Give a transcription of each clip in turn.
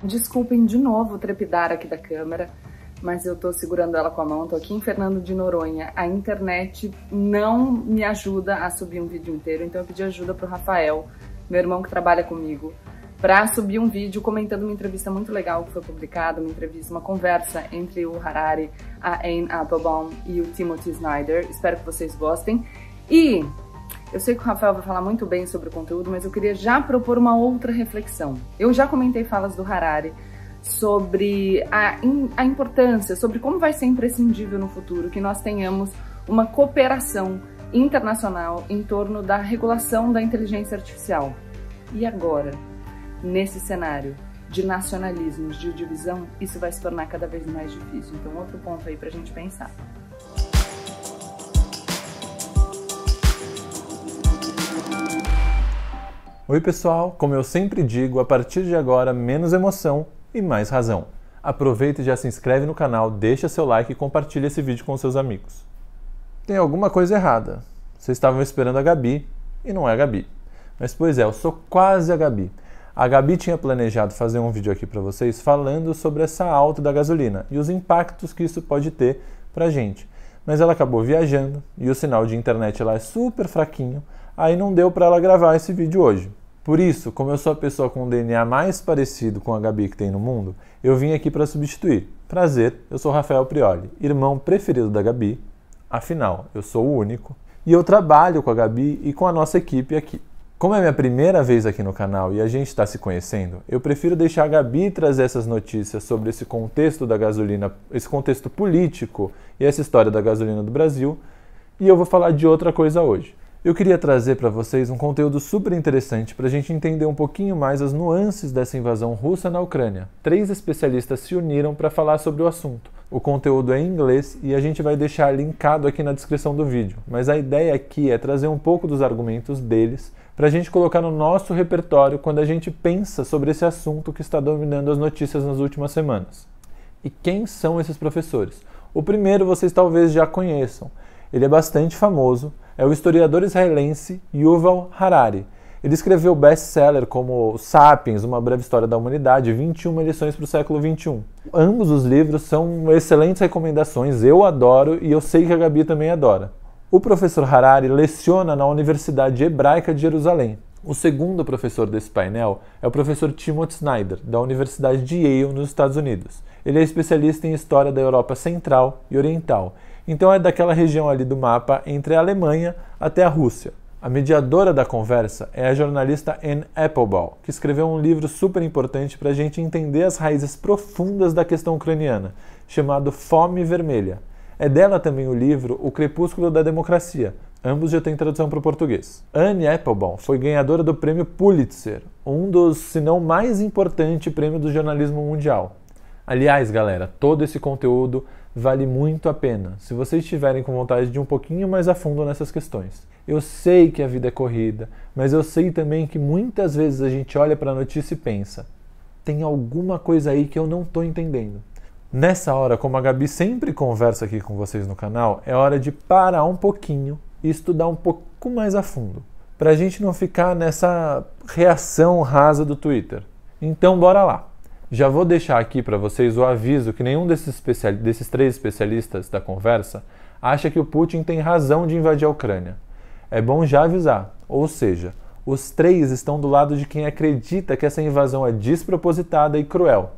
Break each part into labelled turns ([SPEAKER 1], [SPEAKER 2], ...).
[SPEAKER 1] Desculpem de novo o trepidar aqui da câmera, mas eu tô segurando ela com a mão, tô aqui em Fernando de Noronha. A internet não me ajuda a subir um vídeo inteiro, então eu pedi ajuda pro Rafael, meu irmão que trabalha comigo, para subir um vídeo comentando uma entrevista muito legal que foi publicada, uma conversa entre o Harari, a Anne Applebaum e o Timothy Snyder. Espero que vocês gostem. E eu sei que o Rafael vai falar muito bem sobre o conteúdo, mas eu queria já propor uma outra reflexão. Eu já comentei falas do Harari sobre a importância, sobre como vai ser imprescindível no futuro que nós tenhamos uma cooperação internacional em torno da regulação da inteligência artificial. E agora, nesse cenário de nacionalismos, de divisão, isso vai se tornar cada vez mais difícil. Então, outro ponto aí pra gente pensar.
[SPEAKER 2] Oi pessoal, como eu sempre digo, a partir de agora, menos emoção e mais razão. Aproveita e já se inscreve no canal, deixa seu like e compartilha esse vídeo com seus amigos. Tem alguma coisa errada. Vocês estavam esperando a Gabi e não é a Gabi. Mas pois é, eu sou quase a Gabi. A Gabi tinha planejado fazer um vídeo aqui para vocês falando sobre essa alta da gasolina e os impactos que isso pode ter pra gente. Mas ela acabou viajando e o sinal de internet lá é super fraquinho, aí não deu para ela gravar esse vídeo hoje. Por isso, como eu sou a pessoa com o DNA mais parecido com a Gabi que tem no mundo, eu vim aqui para substituir. Prazer, eu sou Rafael Prioli, irmão preferido da Gabi, afinal, eu sou o único, e eu trabalho com a Gabi e com a nossa equipe aqui. Como é minha primeira vez aqui no canal e a gente está se conhecendo, eu prefiro deixar a Gabi trazer essas notícias sobre esse contexto da gasolina, esse contexto político e essa história da gasolina do Brasil, e eu vou falar de outra coisa hoje. Eu queria trazer para vocês um conteúdo super interessante para a gente entender um pouquinho mais as nuances dessa invasão russa na Ucrânia. 3 especialistas se uniram para falar sobre o assunto. O conteúdo é em inglês e a gente vai deixar linkado aqui na descrição do vídeo, mas a ideia aqui é trazer um pouco dos argumentos deles para a gente colocar no nosso repertório quando a gente pensa sobre esse assunto que está dominando as notícias nas últimas semanas. E quem são esses professores? O primeiro vocês talvez já conheçam. Ele é bastante famoso, é o historiador israelense Yuval Harari. Ele escreveu best-seller como Sapiens, Uma Breve História da Humanidade, 21 lições para o século XXI. Ambos os livros são excelentes recomendações, eu adoro e eu sei que a Gabi também adora. O professor Harari leciona na Universidade Hebraica de Jerusalém. O segundo professor desse painel é o professor Timothy Snyder, da Universidade de Yale, nos Estados Unidos. Ele é especialista em história da Europa Central e Oriental, então é daquela região ali do mapa entre a Alemanha até a Rússia. A mediadora da conversa é a jornalista Anne Applebaum, que escreveu um livro super importante para a gente entender as raízes profundas da questão ucraniana, chamado Fome Vermelha. É dela também o livro O Crepúsculo da Democracia. Ambos já têm tradução para o português. Anne Applebaum foi ganhadora do prêmio Pulitzer, um dos, se não mais importante, prêmio do jornalismo mundial. Aliás, galera, todo esse conteúdo vale muito a pena, se vocês estiverem com vontade de ir um pouquinho mais a fundo nessas questões. Eu sei que a vida é corrida, mas eu sei também que muitas vezes a gente olha para a notícia e pensa, tem alguma coisa aí que eu não estou entendendo. Nessa hora, como a Gabi sempre conversa aqui com vocês no canal, é hora de parar um pouquinho e estudar um pouco mais a fundo, para a gente não ficar nessa reação rasa do Twitter. Então bora lá! Já vou deixar aqui para vocês o aviso que nenhum desses 3 especialistas da conversa acha que o Putin tem razão de invadir a Ucrânia. É bom já avisar, ou seja, os 3 estão do lado de quem acredita que essa invasão é despropositada e cruel.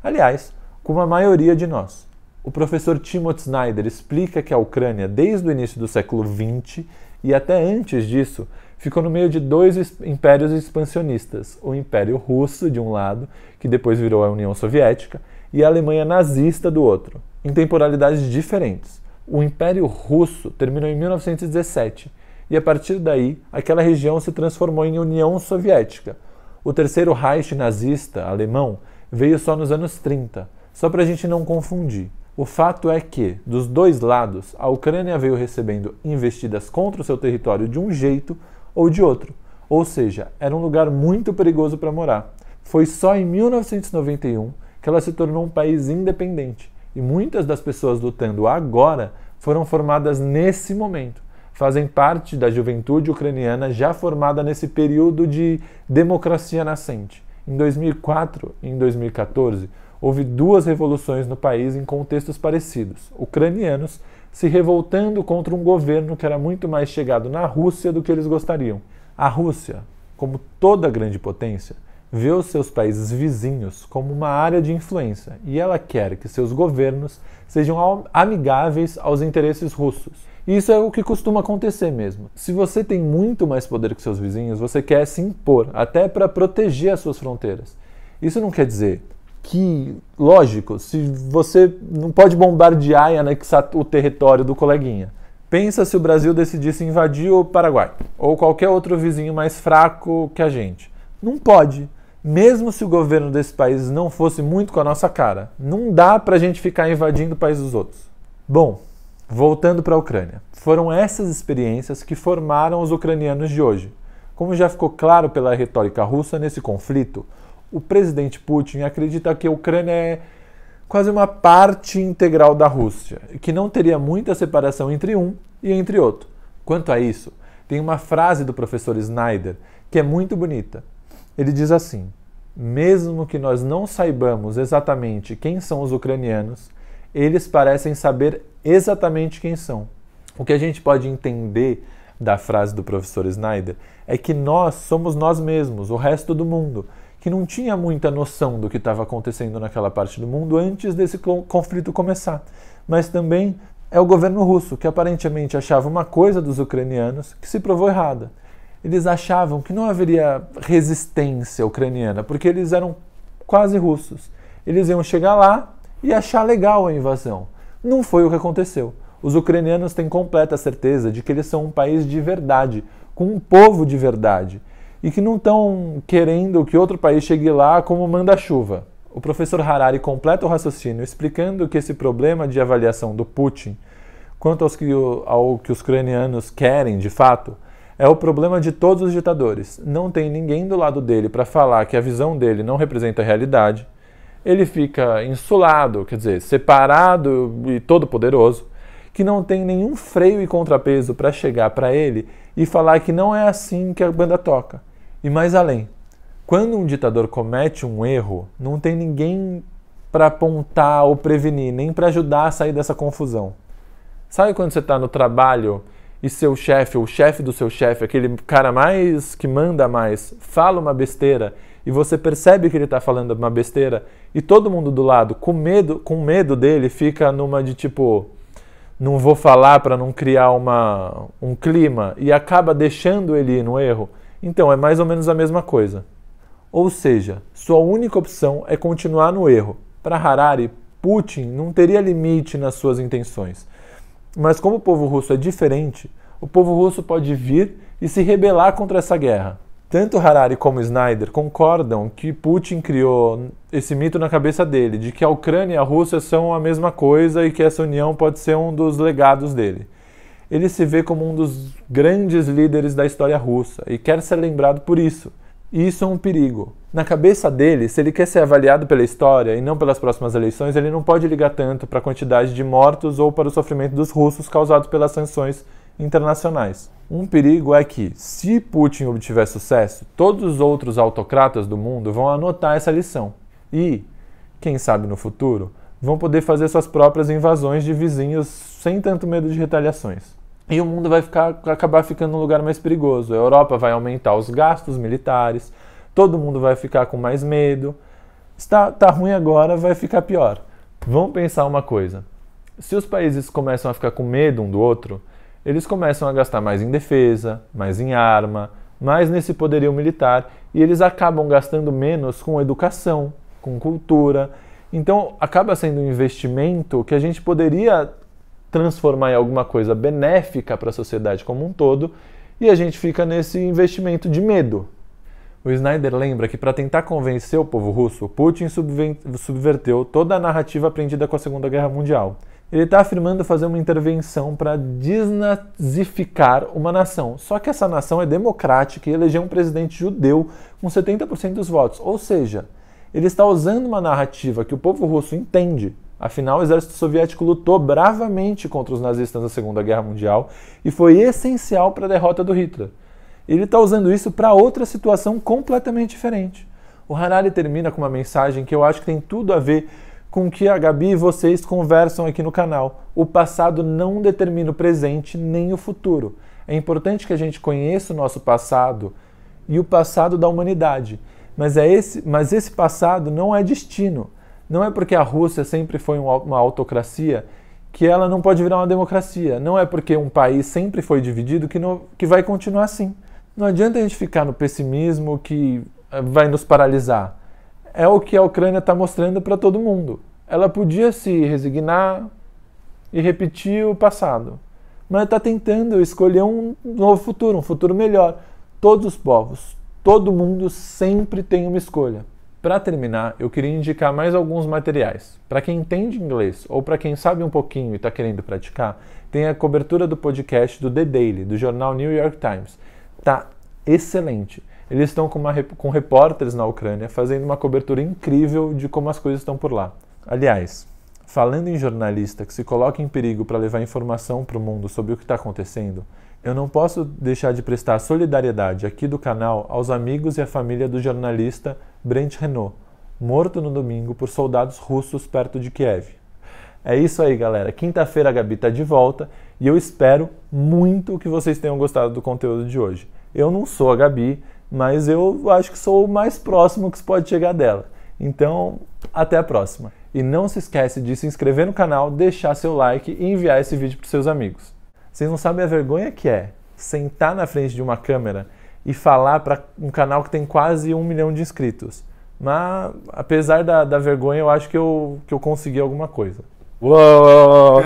[SPEAKER 2] Aliás, como a maioria de nós. O professor Timothy Snyder explica que a Ucrânia, desde o início do século XX e até antes disso, ficou no meio de 2 impérios expansionistas, o Império Russo, de um lado, que depois virou a União Soviética, e a Alemanha nazista do outro, em temporalidades diferentes. O Império Russo terminou em 1917, e a partir daí, aquela região se transformou em União Soviética. O Terceiro Reich nazista alemão veio só nos anos 30, só para a gente não confundir. O fato é que, dos 2 lados, a Ucrânia veio recebendo investidas contra o seu território de um jeito ou de outro. Ou seja, era um lugar muito perigoso para morar. Foi só em 1991 que ela se tornou um país independente. E muitas das pessoas lutando agora foram formadas nesse momento. Fazem parte da juventude ucraniana já formada nesse período de democracia nascente. Em 2004 e em 2014, houve duas revoluções no país em contextos parecidos, ucranianos se revoltando contra um governo que era muito mais chegado na Rússia do que eles gostariam. A Rússia, como toda grande potência, vê os seus países vizinhos como uma área de influência e ela quer que seus governos sejam amigáveis aos interesses russos. E isso é o que costuma acontecer mesmo. Se você tem muito mais poder que seus vizinhos, você quer se impor, até para proteger as suas fronteiras. Isso não quer dizer que, lógico, se você não pode bombardear e anexar o território do coleguinha. Pensa se o Brasil decidisse invadir o Paraguai, ou qualquer outro vizinho mais fraco que a gente. Não pode. Mesmo se o governo desse país não fosse muito com a nossa cara. Não dá pra gente ficar invadindo o país dos outros. Bom, voltando para a Ucrânia. Foram essas experiências que formaram os ucranianos de hoje. Como já ficou claro pela retórica russa nesse conflito, o presidente Putin acredita que a Ucrânia é quase uma parte integral da Rússia, e que não teria muita separação entre um e entre outro. Quanto a isso, tem uma frase do professor Snyder que é muito bonita. Ele diz assim: mesmo que nós não saibamos exatamente quem são os ucranianos, eles parecem saber exatamente quem são. O que a gente pode entender da frase do professor Snyder é que nós somos nós mesmos, o resto do mundo, que não tinha muita noção do que estava acontecendo naquela parte do mundo antes desse conflito começar. Mas também é o governo russo, que aparentemente achava uma coisa dos ucranianos que se provou errada. Eles achavam que não haveria resistência ucraniana, porque eles eram quase russos. Eles iam chegar lá e achar legal a invasão. Não foi o que aconteceu. Os ucranianos têm completa certeza de que eles são um país de verdade, com um povo de verdade, e que não estão querendo que outro país chegue lá como manda-chuva. O professor Harari completa o raciocínio explicando que esse problema de avaliação do Putin, quanto ao que os ucranianos querem de fato, é o problema de todos os ditadores. Não tem ninguém do lado dele para falar que a visão dele não representa a realidade. Ele fica insulado, quer dizer, separado e todo-poderoso, que não tem nenhum freio e contrapeso para chegar para ele e falar que não é assim que a banda toca. E mais além, quando um ditador comete um erro, não tem ninguém para apontar ou prevenir, nem para ajudar a sair dessa confusão. Sabe quando você está no trabalho e seu chefe, ou o chefe do seu chefe, aquele cara mais que manda mais, fala uma besteira e você percebe que ele está falando uma besteira e todo mundo do lado, com medo dele, fica numa de tipo, não vou falar para não criar um clima e acaba deixando ele ir no erro? Então, é mais ou menos a mesma coisa. Ou seja, sua única opção é continuar no erro. Para Harari, Putin não teria limite nas suas intenções. Mas como o povo russo é diferente, o povo russo pode vir e se rebelar contra essa guerra. Tanto Harari como Snyder concordam que Putin criou esse mito na cabeça dele, de que a Ucrânia e a Rússia são a mesma coisa e que essa união pode ser um dos legados dele. Ele se vê como um dos grandes líderes da história russa e quer ser lembrado por isso. E isso é um perigo. Na cabeça dele, se ele quer ser avaliado pela história e não pelas próximas eleições, ele não pode ligar tanto para a quantidade de mortos ou para o sofrimento dos russos causados pelas sanções internacionais. Um perigo é que, se Putin obtiver sucesso, todos os outros autocratas do mundo vão anotar essa lição. E, quem sabe no futuro, vão poder fazer suas próprias invasões de vizinhos sem tanto medo de retaliações. E o mundo vai acabar ficando num lugar mais perigoso. A Europa vai aumentar os gastos militares, todo mundo vai ficar com mais medo. Tá ruim agora, vai ficar pior. Vamos pensar uma coisa. Se os países começam a ficar com medo um do outro, eles começam a gastar mais em defesa, mais em arma, mais nesse poderio militar, e eles acabam gastando menos com educação, com cultura. Então, acaba sendo um investimento que a gente poderia transformar em alguma coisa benéfica para a sociedade como um todo, e a gente fica nesse investimento de medo. O Snyder lembra que para tentar convencer o povo russo, Putin subverteu toda a narrativa aprendida com a Segunda Guerra Mundial. Ele está afirmando fazer uma intervenção para desnazificar uma nação. Só que essa nação é democrática e elegeu um presidente judeu com 70% dos votos. Ou seja, ele está usando uma narrativa que o povo russo entende. Afinal, o exército soviético lutou bravamente contra os nazistas na Segunda Guerra Mundial e foi essencial para a derrota do Hitler. Ele está usando isso para outra situação completamente diferente. O Harari termina com uma mensagem que eu acho que tem tudo a ver com o que a Gabi e vocês conversam aqui no canal. O passado não determina o presente nem o futuro. É importante que a gente conheça o nosso passado e o passado da humanidade. Mas esse passado não é destino. Não é porque a Rússia sempre foi uma autocracia que ela não pode virar uma democracia. Não é porque um país sempre foi dividido que vai continuar assim. Não adianta a gente ficar no pessimismo que vai nos paralisar. É o que a Ucrânia está mostrando para todo mundo. Ela podia se resignar e repetir o passado. Mas está tentando escolher um novo futuro, um futuro melhor. Todos os povos, todo mundo sempre tem uma escolha. Para terminar, eu queria indicar mais alguns materiais. Para quem entende inglês ou para quem sabe um pouquinho e está querendo praticar, tem a cobertura do podcast do The Daily, do jornal New York Times. Tá excelente. Eles estão com repórteres na Ucrânia fazendo uma cobertura incrível de como as coisas estão por lá. Aliás, falando em jornalista que se coloca em perigo para levar informação para o mundo sobre o que está acontecendo, eu não posso deixar de prestar solidariedade aqui do canal aos amigos e à família do jornalista Brent Renault, morto no domingo por soldados russos perto de Kiev. É isso aí, galera. Quinta-feira a Gabi está de volta e eu espero muito que vocês tenham gostado do conteúdo de hoje. Eu não sou a Gabi, mas eu acho que sou o mais próximo que se pode chegar dela. Então, até a próxima. E não se esquece de se inscrever no canal, deixar seu like e enviar esse vídeo para os seus amigos. Vocês não sabem a vergonha que é sentar na frente de uma câmera e falar para um canal que tem quase 1 milhão de inscritos. Mas, apesar da vergonha, eu acho que eu consegui alguma coisa. Uou!